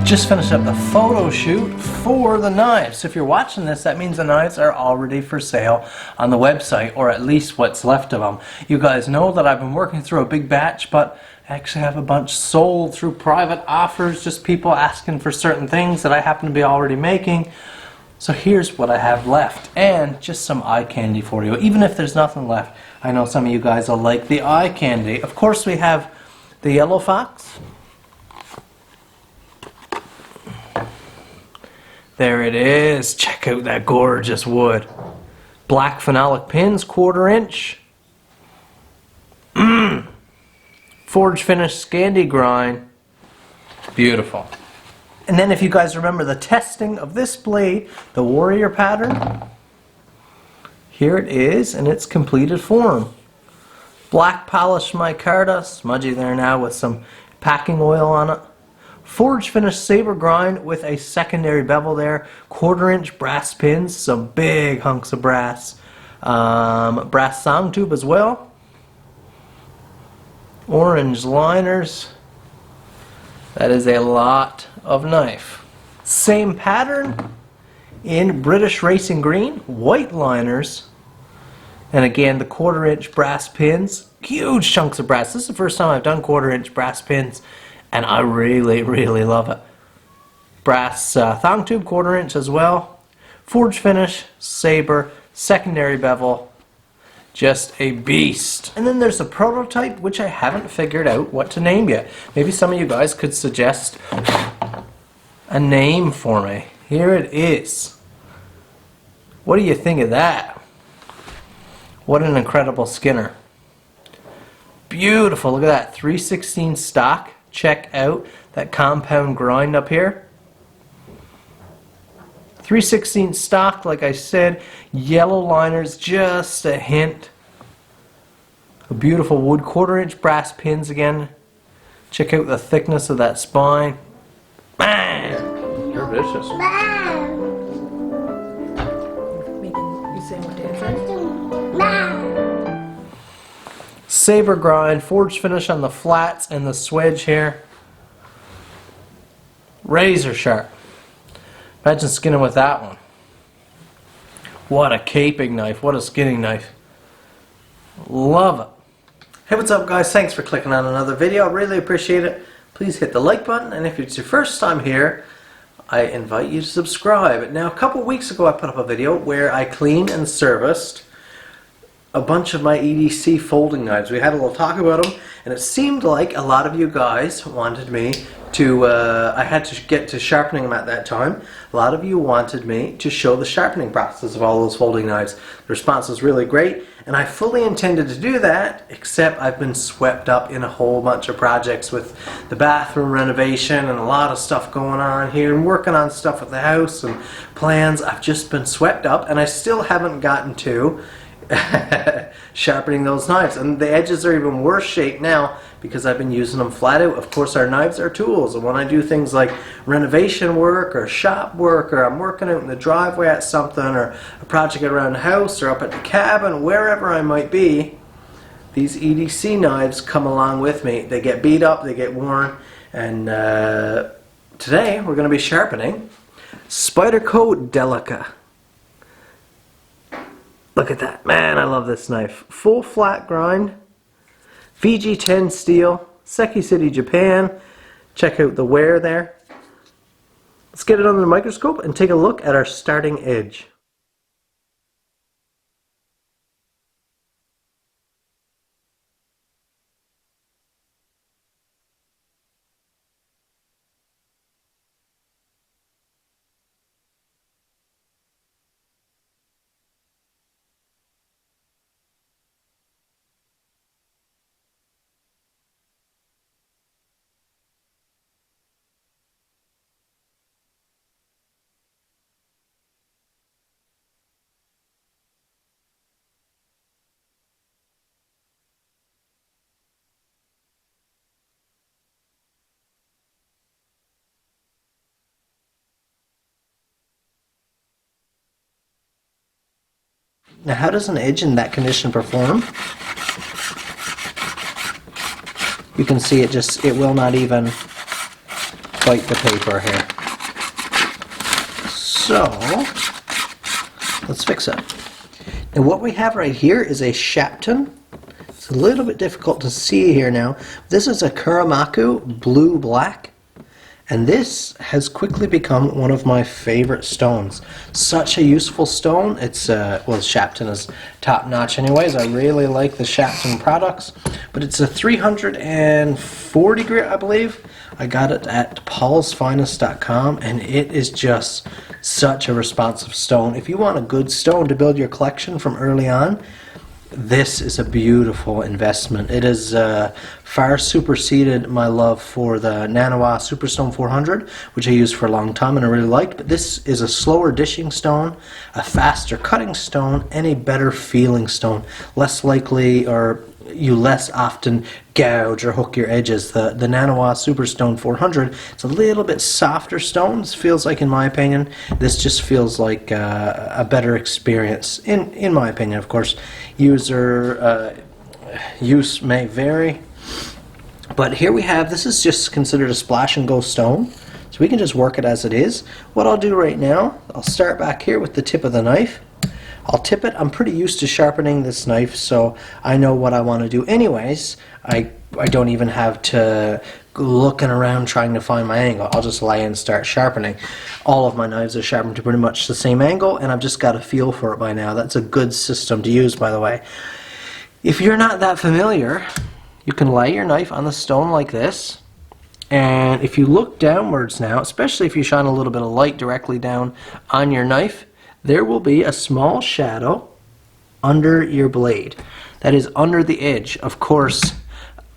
Just finished up the photo shoot for the knives. If you're watching this, that means the knives are already for sale on the website, or at least what's left of them. You guys know that I've been working through a big batch, but I actually have a bunch sold through private offers, just people asking for certain things that I happen to be already making. So here's what I have left, and just some eye candy for you. Even if there's nothing left, I know some of you guys will like the eye candy. Of course, we have the yellow fox. There it is. Check out that gorgeous wood. Black phenolic pins, 1/4 inch. Forge finish Scandi grind. Beautiful. And then if you guys remember the testing of this blade, the warrior pattern, here it is in its completed form. Black polished micarta, smudgy there now with some packing oil on it. Forge finished saber grind with a secondary bevel there. 1/4 inch brass pins, some big hunks of brass. Brass song tube as well. Orange liners. That is a lot of knife. Same pattern in British Racing Green. White liners. And again, the 1/4 inch brass pins. Huge chunks of brass. This is the first time I've done 1/4 inch brass pins, and I really, really love it. Brass thong tube, 1/4 inch as well. Forge finish, saber, secondary bevel. Just a beast. And then there's a prototype, which I haven't figured out what to name yet. Maybe some of you guys could suggest a name for me. Here it is. What do you think of that? What an incredible skinner. Beautiful. Look at that. 3/16 stock. Check out that compound grind up here. 3/16 stock, like I said. Yellow liners, just a hint. A beautiful wood, 1/4 inch brass pins again. Check out the thickness of that spine. Bang! You're vicious. You say what dancer? Saber grind, forge finish on the flats and the swedge here. Razor sharp. Imagine skinning with that one. What a caping knife, what a skinning knife. Love it. Hey, what's up guys? Thanks for clicking on another video. I really appreciate it. Please hit the like button, and if it's your first time here, I invite you to subscribe. Now, a couple weeks ago I put up a video where I cleaned and serviced a bunch of my EDC folding knives. We had a little talk about them, and it seemed like a lot of you guys wanted me to, I had to get to sharpening them at that time. A lot of you wanted me to show the sharpening process of all those folding knives. The response was really great, and I fully intended to do that, except I've been swept up in a whole bunch of projects with the bathroom renovation and a lot of stuff going on here, and working on stuff with the house and plans. I've just been swept up, and I still haven't gotten to sharpening those knives, and the edges are even worse shape now because I've been using them flat out. Of course, our knives are tools, and when I do things like renovation work or shop work, or I'm working out in the driveway at something, or a project around the house or up at the cabin, wherever I might be, these EDC knives come along with me. They get beat up, they get worn, and today we're going to be sharpening Spyderco Delica. Look at that. Man, I love this knife. Full flat grind. VG10 steel. Seki City, Japan. Check out the wear there. Let's get it under the microscope and take a look at our starting edge. Now, how does an edge in that condition perform? You can see it will not even fight the paper here. So, let's fix it. And what we have right here is a Shapton. It's a little bit difficult to see here now. This is a Kuramaku Blue Black. And this has quickly become one of my favorite stones. Such a useful stone. It's, well, Shapton is top notch anyways. I really like the Shapton products. But it's a 340 grit, I believe. I got it at paulsfinest.com, and it is just such a responsive stone. If you want a good stone to build your collection from early on, this is a beautiful investment. It has far superseded my love for the Nanawa Superstone 400, which I used for a long time and I really liked. But this is a slower dishing stone, a faster cutting stone, and a better feeling stone. Less likely, or you less often gouge or hook your edges. The Nanawa Superstone 400, it's a little bit softer stone. This feels like, in my opinion, this just feels like a better experience, in my opinion. Of course, user use may vary. But here we have, this is just considered a splash and go stone. So we can just work it as it is. What I'll do right now, I'll start back here with the tip of the knife. I'll tip it. I'm pretty used to sharpening this knife, so I know what I want to do anyways. I don't even have to go looking around trying to find my angle. I'll just lay and start sharpening. All of my knives are sharpened to pretty much the same angle, and I've just got a feel for it by now. That's a good system to use, by the way. If you're not that familiar, you can lay your knife on the stone like this, and if you look downwards now, especially if you shine a little bit of light directly down on your knife, there will be a small shadow under your blade. That is under the edge. Of course,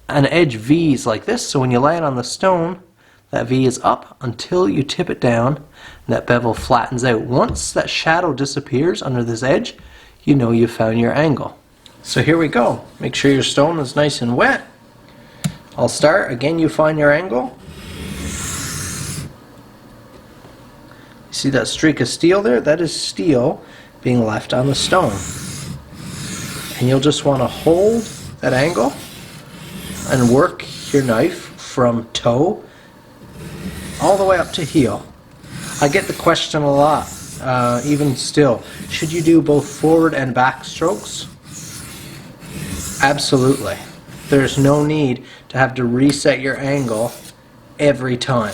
an edge V's like this, so when you lay it on the stone, that V is up until you tip it down, and that bevel flattens out. Once that shadow disappears under this edge, you know you found your angle. So here we go. Make sure your stone is nice and wet. I'll start. Again, you find your angle. See that streak of steel there? That is steel being left on the stone. And you'll just want to hold that angle and work your knife from toe all the way up to heel. I get the question a lot, even still. Should you do both forward and back strokes? Absolutely. There's no need to have to reset your angle every time.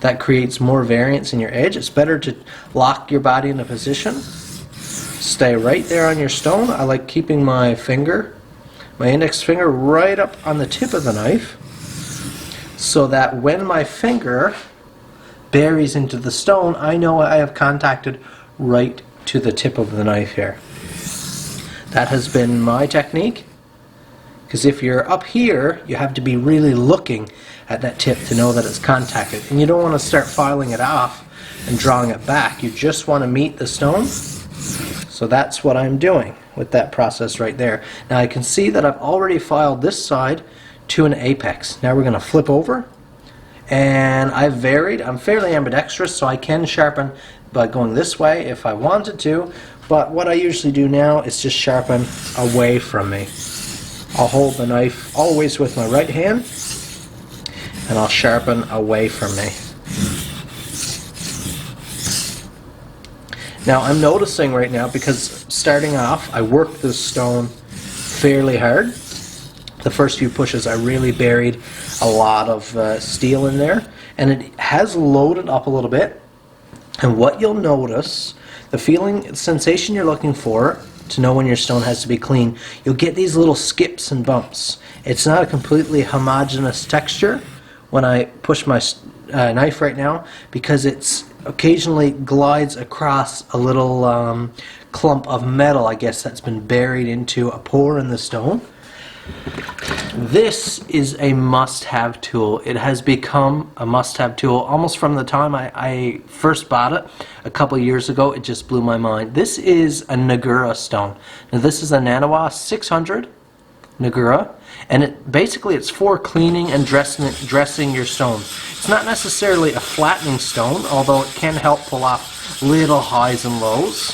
That creates more variance in your edge. It's better to lock your body in a position. Stay right there on your stone. I like keeping my finger, my index finger, right up on the tip of the knife, so that when my finger buries into the stone, I know I have contacted right to the tip of the knife here. That has been my technique, because if you're up here, you have to be really looking at that tip to know that it's contacted. And you don't want to start filing it off and drawing it back. You just want to meet the stone. So that's what I'm doing with that process right there. Now I can see that I've already filed this side to an apex. Now we're going to flip over. And I've varied. I'm fairly ambidextrous, so I can sharpen by going this way if I wanted to. But what I usually do now is just sharpen away from me. I'll hold the knife always with my right hand, and I'll sharpen away from me. Now I'm noticing right now, because starting off I worked this stone fairly hard. The first few pushes I really buried a lot of steel in there, and it has loaded up a little bit. And what you'll notice, the feeling, sensation you're looking for to know when your stone has to be clean, you'll get these little skips and bumps. It's not a completely homogeneous texture when I push my knife right now, because it's occasionally glides across a little clump of metal, I guess, that's been buried into a pore in the stone. This is a must-have tool. It has become a must-have tool almost from the time I first bought it a couple years ago. It just blew my mind. This is a Nagura stone. Now this is a Nanawa 600 Nagura, and it's for cleaning and dressing your stones. It's not necessarily a flattening stone, although it can help pull off little highs and lows.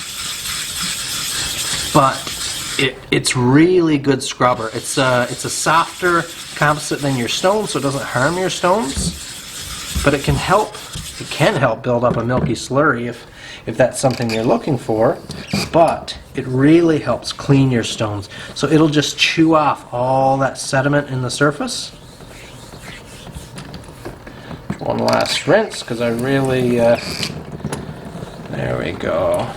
But it's really good scrubber. It's a softer composite than your stone, so it doesn't harm your stones. but it can help build up a milky slurry if that's something you're looking for, but it really helps clean your stones. So it'll just chew off all that sediment in the surface. One last rinse, because I really, there we go.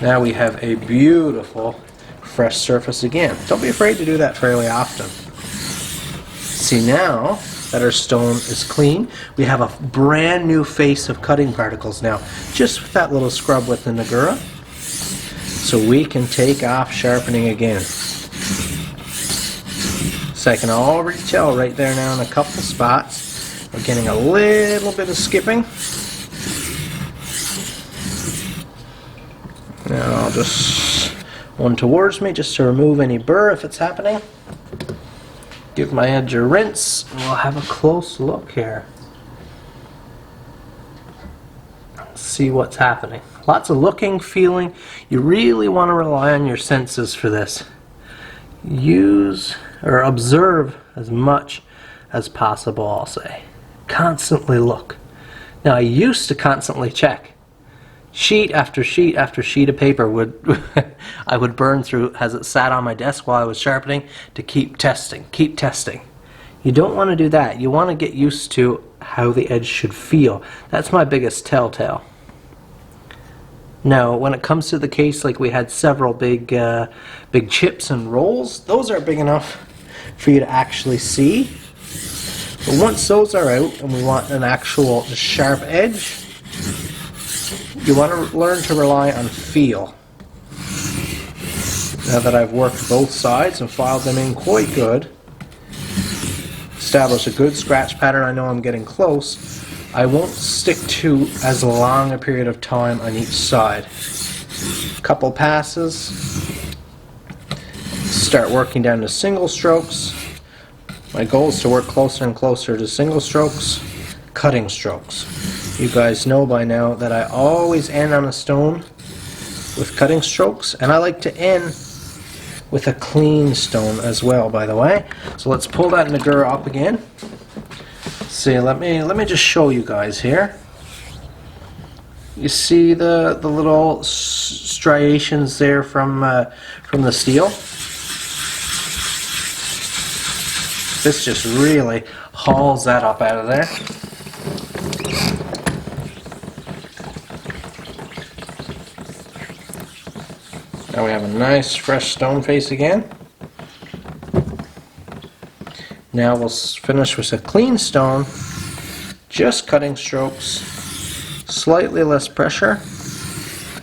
Now we have a beautiful fresh surface again. Don't be afraid to do that fairly often. See, now that our stone is clean, we have a brand new face of cutting particles now, just with that little scrub with the Nagura. So we can take off sharpening again. So I can already tell right there now in a couple spots, we're getting a little bit of skipping. Now I'll just one towards me just to remove any burr if it's happening. Give my edge a rinse, and we'll have a close look here. See what's happening. Lots of looking, feeling. You really want to rely on your senses for this. Use or observe as much as possible, I'll say. Constantly look. Now, I used to constantly check. Sheet after sheet after sheet of paper I would burn through as it sat on my desk while I was sharpening to keep testing, keep testing. You don't want to do that. You want to get used to how the edge should feel. That's my biggest telltale. Now, when it comes to the case, like we had several big chips and rolls, those are big enough for you to actually see. But once those are out and we want an actual sharp edge, you want to learn to rely on feel. Now that I've worked both sides and filed them in quite good, established a good scratch pattern, I know I'm getting close, I won't stick to as long a period of time on each side. Couple passes, start working down to single strokes. My goal is to work closer and closer to single strokes, cutting strokes. You guys know by now that I always end on a stone with cutting strokes, and I like to end with a clean stone as well, by the way. So let's pull that Nagura up again. See, let me just show you guys here. You see the little striations there from the steel? This just really hauls that up out of there. Now we have a nice fresh stone face again. Now we'll finish with a clean stone, just cutting strokes, slightly less pressure.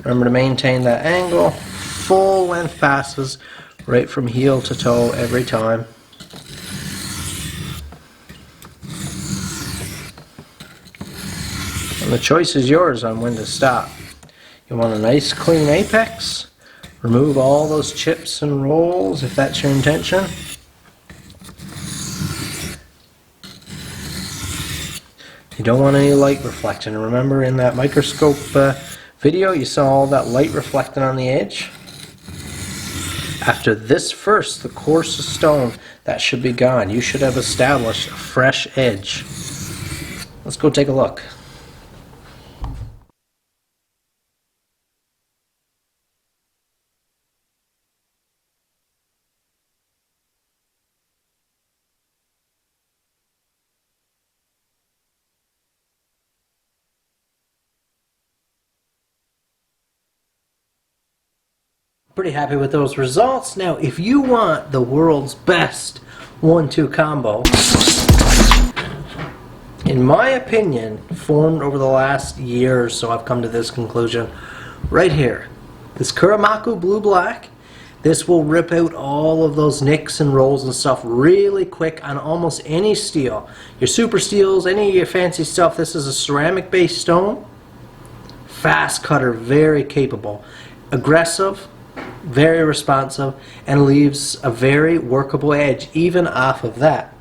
Remember to maintain that angle, full length passes right from heel to toe every time. And the choice is yours on when to stop. You want a nice clean apex. Remove all those chips and rolls if that's your intention. You don't want any light reflecting. Remember in that microscope video you saw all that light reflecting on the edge? After this first, the coarse stone, that should be gone. You should have established a fresh edge. Let's go take a look. Pretty happy with those results. Now, if you want the world's best 1-2 combo, in my opinion, formed over the last year or so, I've come to this conclusion. Right here, this Kuramaku Blue Black, this will rip out all of those nicks and rolls and stuff really quick on almost any steel. Your super steels, any of your fancy stuff, this is a ceramic based stone. Fast cutter, very capable. Aggressive, very responsive, and leaves a very workable edge even off of that.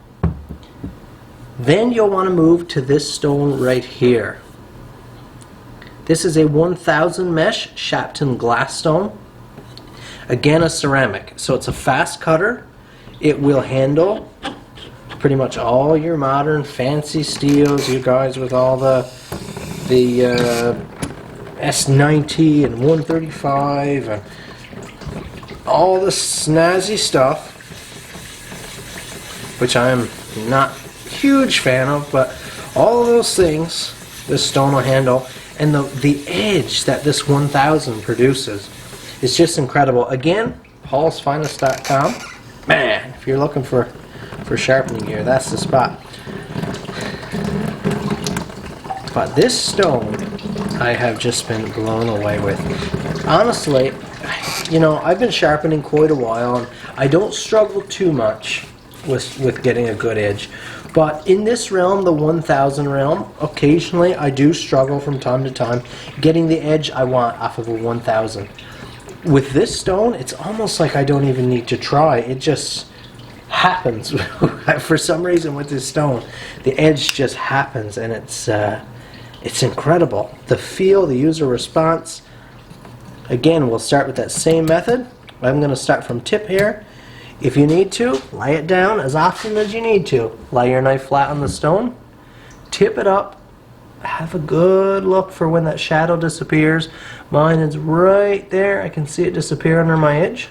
Then you'll want to move to this stone right here. This is a 1000 mesh Shapton glass stone. Again, a ceramic, so it's a fast cutter. It will handle pretty much all your modern fancy steels, you guys with all the S90 and 135 and all the snazzy stuff, which I'm not a huge fan of, but all of those things this stone will handle, and the edge that this 1000 produces is just incredible. Again, paulsfinest.com. Man, if you're looking for sharpening gear, that's the spot. But this stone I have just been blown away with. Honestly, you know, I've been sharpening quite a while, and I don't struggle too much with getting a good edge. But in this realm, the 1000 realm, occasionally I do struggle from time to time getting the edge I want off of a 1000. With this stone, it's almost like I don't even need to try. It just happens. For some reason with this stone, the edge just happens, and it's incredible. The feel, the user response. Again, we'll start with that same method. I'm going to start from tip here. If you need to, lay it down as often as you need to. Lay your knife flat on the stone, tip it up, have a good look for when that shadow disappears. Mine is right there. I can see it disappear under my edge.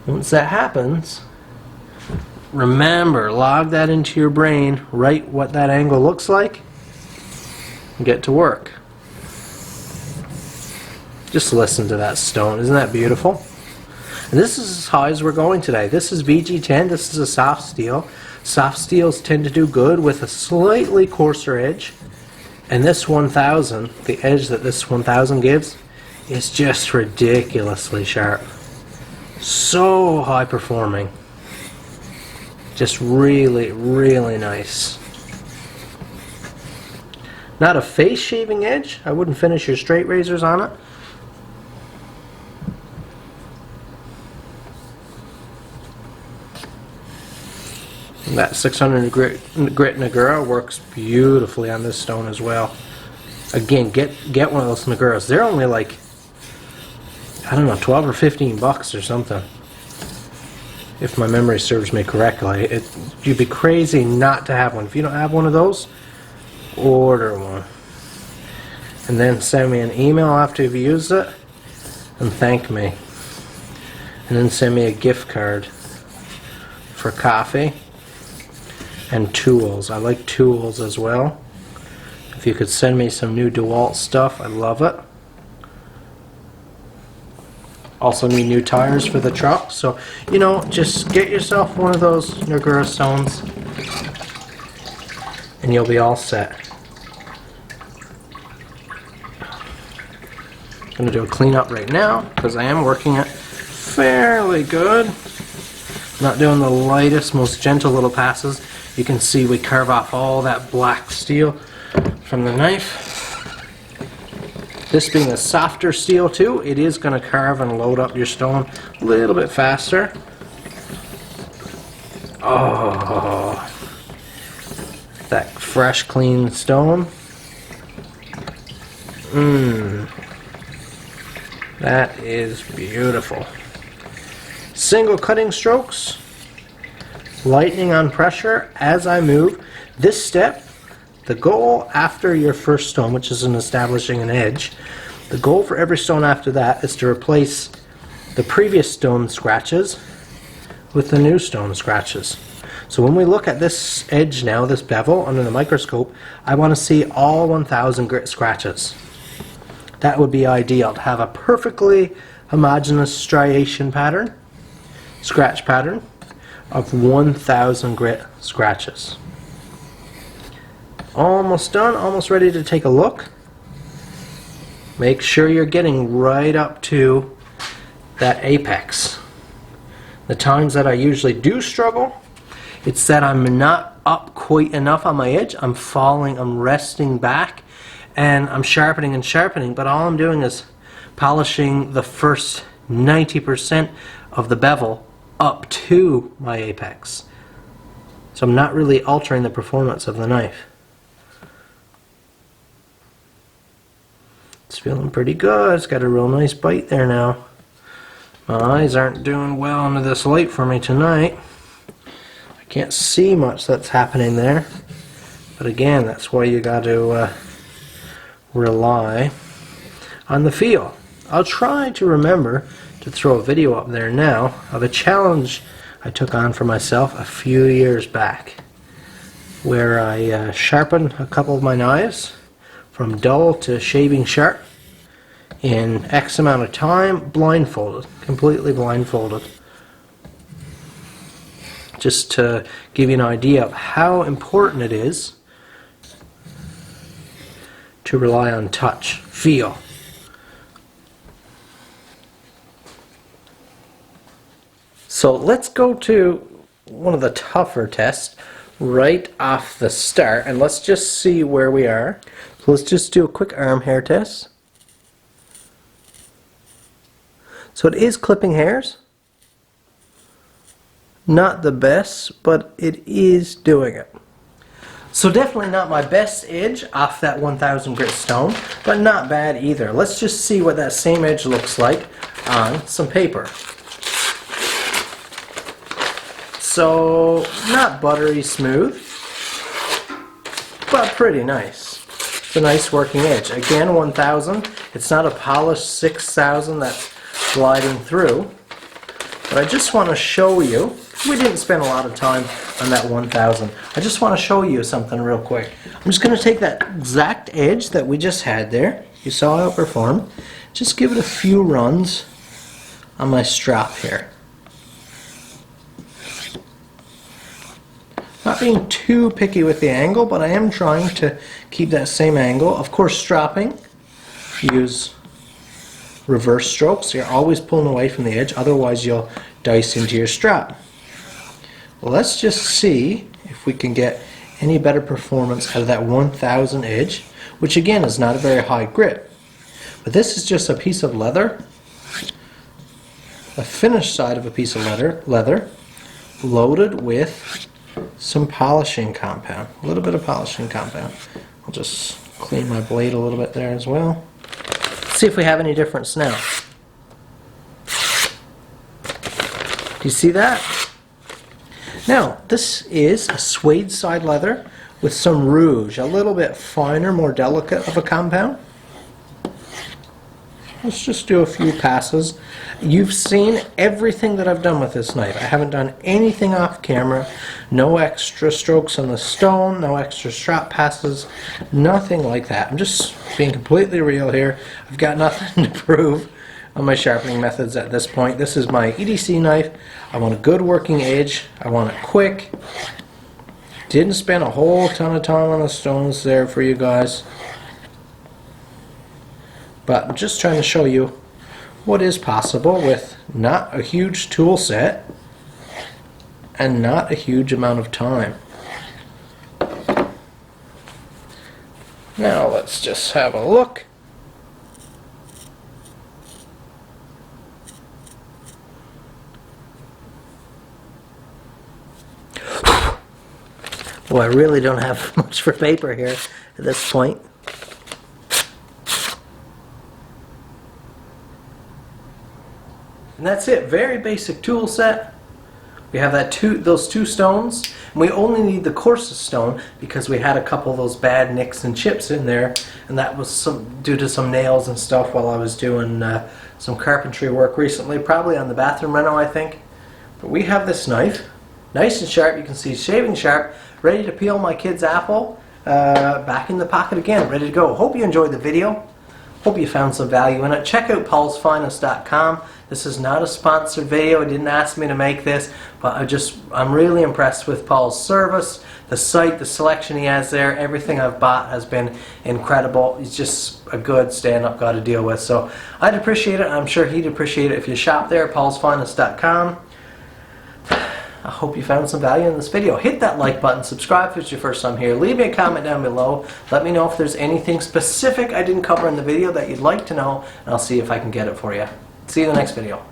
Once that happens, remember, log that into your brain, write what that angle looks like, and get to work. Just listen to that stone. Isn't that beautiful? And this is as high as we're going today. This is VG10. This is a soft steel. Soft steels tend to do good with a slightly coarser edge. And this 1000, the edge that this 1000 gives, is just ridiculously sharp. So high performing. Just really, really nice. Not a face shaving edge. I wouldn't finish your straight razors on it. That 600 grit Nagura works beautifully on this stone as well. Again, get one of those Naguras. They're only like, I don't know, 12 or 15 bucks or something, if my memory serves me correctly. You'd be crazy not to have one. If you don't have one of those, order one. And then send me an email after you've used it and thank me. And then send me a gift card for coffee and tools. I like tools as well. If you could send me some new Dewalt stuff, I'd love it. Also need new tires for the truck, so you know, just get yourself one of those Nagura stones and you'll be all set. I'm going to do a cleanup right now because I am working it fairly good. Not doing the lightest, most gentle little passes. You can see we carve off all that black steel from the knife. This being a softer steel too, it is going to carve and load up your stone a little bit faster. Oh, that fresh, clean stone. That is beautiful. Single cutting strokes. Lightening on pressure as I move. This step, the goal after your first stone, which is in establishing an edge, the goal for every stone after that is to replace the previous stone scratches with the new stone scratches. So when we look at this edge now, this bevel, under the microscope, I want to see all 1000 grit scratches. That would be ideal, to have a perfectly homogeneous striation pattern, scratch pattern, of 1000 grit scratches. Almost done, almost ready to take a look. Make sure you're getting right up to that apex. The times that I usually do struggle, it's that I'm not up quite enough on my edge. I'm falling, I'm resting back, and I'm sharpening and sharpening, but all I'm doing is polishing the first 90% of the bevel up to my apex. So I'm not really altering the performance of the knife. It's feeling pretty good. It's got a real nice bite there now. My eyes aren't doing well under this light for me tonight. I Can't see much that's happening there, but again, that's why you got to rely on the feel. I'll try to remember to throw a video up there now of a challenge I took on for myself a few years back, where I sharpened a couple of my knives from dull to shaving sharp in X amount of time, blindfolded, completely blindfolded. Just to give you an idea of how important it is to rely on touch, feel. So let's go to one of the tougher tests right off the start, and let's just see where we are. So let's just do a quick arm hair test. So it is clipping hairs. Not the best, but it is doing it. So definitely not my best edge off that 1000 grit stone, but not bad either. Let's just see what that same edge looks like on some paper. So not buttery smooth, but pretty nice. It's a nice working edge. Again, 1000. It's not a polished 6000 that's gliding through, but I just want to show you. We didn't spend a lot of time on that 1000. I just want to show you something real quick. I'm just going to take that exact edge that we just had there. You saw how it performed. Just give it a few runs on my strap here. Not being too picky with the angle, but I am trying to keep that same angle. Of course, stropping, use reverse strokes. You're always pulling away from the edge, otherwise you'll dice into your strap. Well, let's just see if we can get any better performance out of that 1000 edge, which again is not a very high grit. But this is just a piece of leather, a finished side of a piece of leather loaded with some polishing compound, a little bit of polishing compound. I'll just clean my blade a little bit there as well. See if we have any difference now. Do you see that? Now, this is a suede side leather with some rouge, a little bit finer, more delicate of a compound. Let's just do a few passes. You've seen everything that I've done with this knife. I haven't done anything off camera. No extra strokes on the stone, no extra strap passes, nothing like that. I'm just being completely real here. I've got nothing to prove on my sharpening methods at this point. This is my EDC knife. I want a good working edge. I want it quick. Didn't spend a whole ton of time on the stones there for you guys. But I'm just trying to show you what is possible with not a huge tool set and not a huge amount of time. Now let's just have a look. Well, I really don't have much for paper here at this point. And that's it. Very basic tool set. We have those two stones. And we only need the coarsest stone because we had a couple of those bad nicks and chips in there, and that was due to some nails and stuff while I was doing some carpentry work recently, probably on the bathroom reno, I think. But we have this knife, nice and sharp. You can see shaving sharp, ready to peel my kid's apple. Back in the pocket again, ready to go. Hope you enjoyed the video. Hope you found some value in it. Check out paulsfinest.com. This is not a sponsored video. He didn't ask me to make this, but I'm really impressed with Paul's service, the site, the selection he has there. Everything I've bought has been incredible. He's just a good stand-up guy to deal with. So I'd appreciate it, and I'm sure he'd appreciate it if you shop there, paulsfinest.com. I hope you found some value in this video. Hit that like button, subscribe if it's your first time here, leave me a comment down below, let me know if there's anything specific I didn't cover in the video that you'd like to know, and I'll see if I can get it for you. See you in the next video.